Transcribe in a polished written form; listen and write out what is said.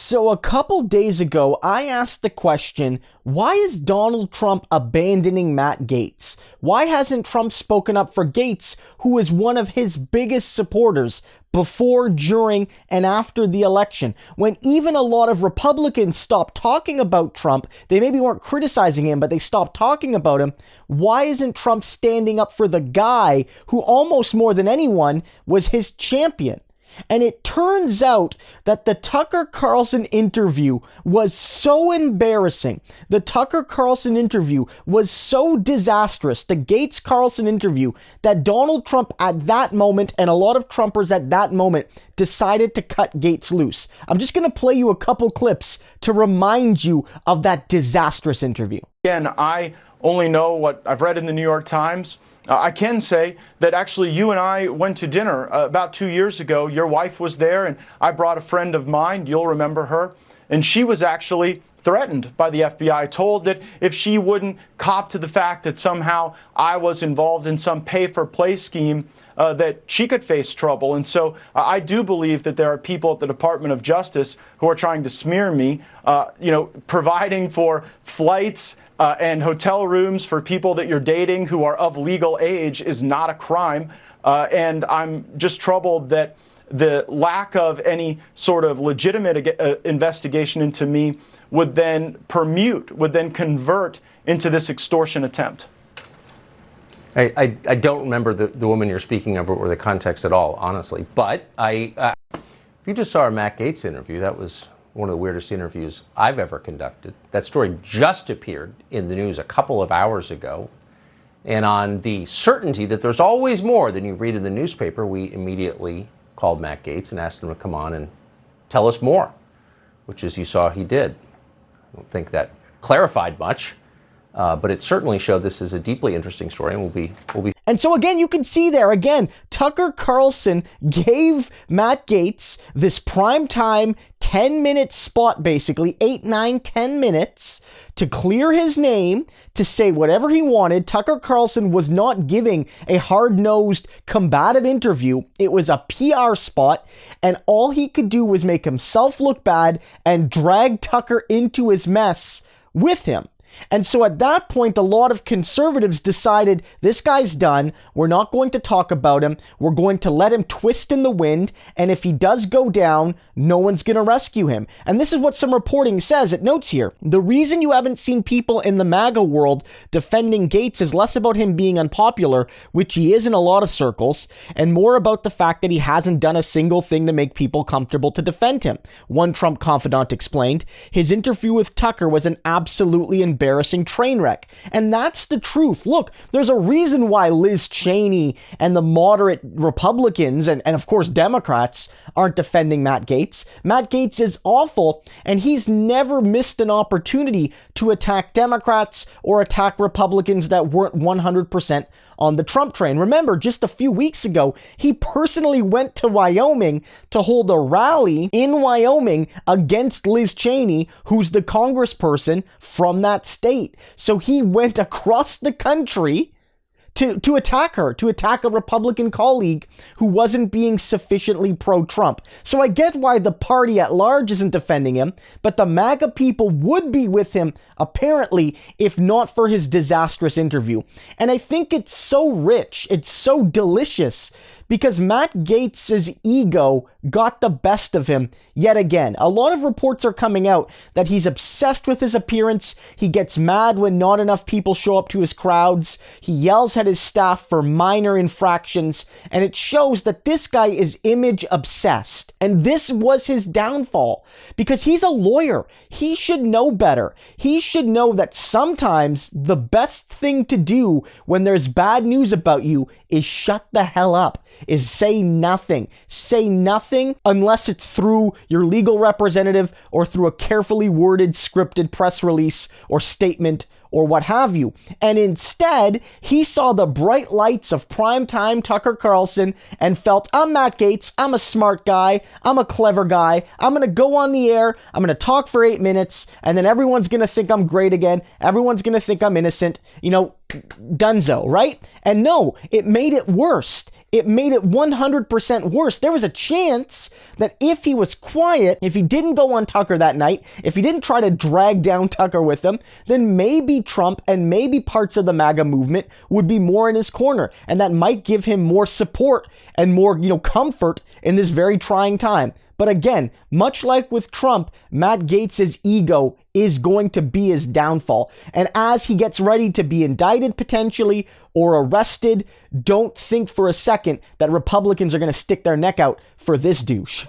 So a couple days ago, I asked the question, why is Donald Trump abandoning Matt Gaetz? Why hasn't Trump spoken up for Gaetz, who is one of his biggest supporters before, during, and after the election? When even a lot of Republicans stopped talking about Trump, they maybe weren't criticizing him, but they stopped talking about him. Why isn't Trump standing up for the guy who almost more than anyone was his champion? And it turns out that the Tucker Carlson interview was so embarrassing. The Tucker Carlson interview was so disastrous, the Gaetz Carlson interview, that Donald Trump at that moment and a lot of Trumpers at that moment decided to cut Gaetz loose. I'm just going to play you a couple clips to remind you of that disastrous interview. Again, I only know what I've read in the New York Times. I can say that actually you and I went to dinner about 2 years ago. Your wife was there, and I brought a friend of mine. You'll remember her. And she was actually threatened by the FBI, told that if she wouldn't cop to the fact that somehow I was involved in some pay-for-play scheme, that she could face trouble. And so I do believe that there are people at the Department of Justice who are trying to smear me, providing for flights and hotel rooms for people that you're dating who are of legal age is not a crime. And I'm just troubled that the lack of any sort of legitimate investigation into me would then convert into this extortion attempt. I don't remember the woman you're speaking of or the context at all, honestly. But if you just saw our Matt Gaetz interview, that was one of the weirdest interviews I've ever conducted. That story just appeared in the news a couple of hours ago. And on the certainty that there's always more than you read in the newspaper, we immediately called Matt Gaetz and asked him to come on and tell us more, which, as you saw, he did. I don't think that clarified much, but it certainly showed this is a deeply interesting story, and we'll be. And so again, you can see there, again, Tucker Carlson gave Matt Gaetz this primetime 10-minute spot, basically, 8, 9, 10 minutes, to clear his name, to say whatever he wanted. Tucker Carlson was not giving a hard-nosed, combative interview. It was a PR spot, and all he could do was make himself look bad and drag Tucker into his mess with him. And so at that point, a lot of conservatives decided, this guy's done. We're not going to talk about him. We're going to let him twist in the wind. And if he does go down, no one's going to rescue him. And this is what some reporting says. It notes here, the reason you haven't seen people in the MAGA world defending Gaetz is less about him being unpopular, which he is in a lot of circles, and more about the fact that he hasn't done a single thing to make people comfortable to defend him. One Trump confidant explained, his interview with Tucker was an absolutely embarrassing train wreck. And that's the truth. Look, there's a reason why Liz Cheney and the moderate Republicans and of course Democrats aren't defending Matt Gaetz. Matt Gaetz is awful, and he's never missed an opportunity to attack Democrats or attack Republicans that weren't 100% on the Trump train. Remember, just a few weeks ago, he personally went to Wyoming to hold a rally in Wyoming against Liz Cheney, who's the congressperson from that state. So he went across the country to attack her, to attack a Republican colleague who wasn't being sufficiently pro-Trump. So I get why the party at large isn't defending him, but the MAGA people would be with him, apparently, if not for his disastrous interview. And I think it's so rich, it's so delicious, because Matt Gaetz's ego got the best of him yet again. A lot of reports are coming out that he's obsessed with his appearance. He gets mad when not enough people show up to his crowds. He yells at his staff for minor infractions, and it shows that this guy is image obsessed. And this was his downfall, because he's a lawyer. He should know better. He should know that sometimes the best thing to do when there's bad news about you is shut the hell up, is say nothing. Say nothing unless it's through your legal representative or through a carefully worded, scripted press release or statement or what have you. And instead, he saw the bright lights of primetime Tucker Carlson and felt, I'm Matt Gaetz, I'm a smart guy, I'm a clever guy, I'm going to go on the air, I'm going to talk for 8 minutes, and then everyone's going to think I'm great again, everyone's going to think I'm innocent. You know, dunzo, right? And no, it made it worse. It made it 100% worse. There was a chance that if he was quiet, if he didn't go on Tucker that night, if he didn't try to drag down Tucker with him, then maybe Trump and maybe parts of the MAGA movement would be more in his corner. And that might give him more support and more, comfort in this very trying time. But again, much like with Trump, Matt Gaetz's ego is going to be his downfall. And as he gets ready to be indicted potentially or arrested, don't think for a second that Republicans are going to stick their neck out for this douche.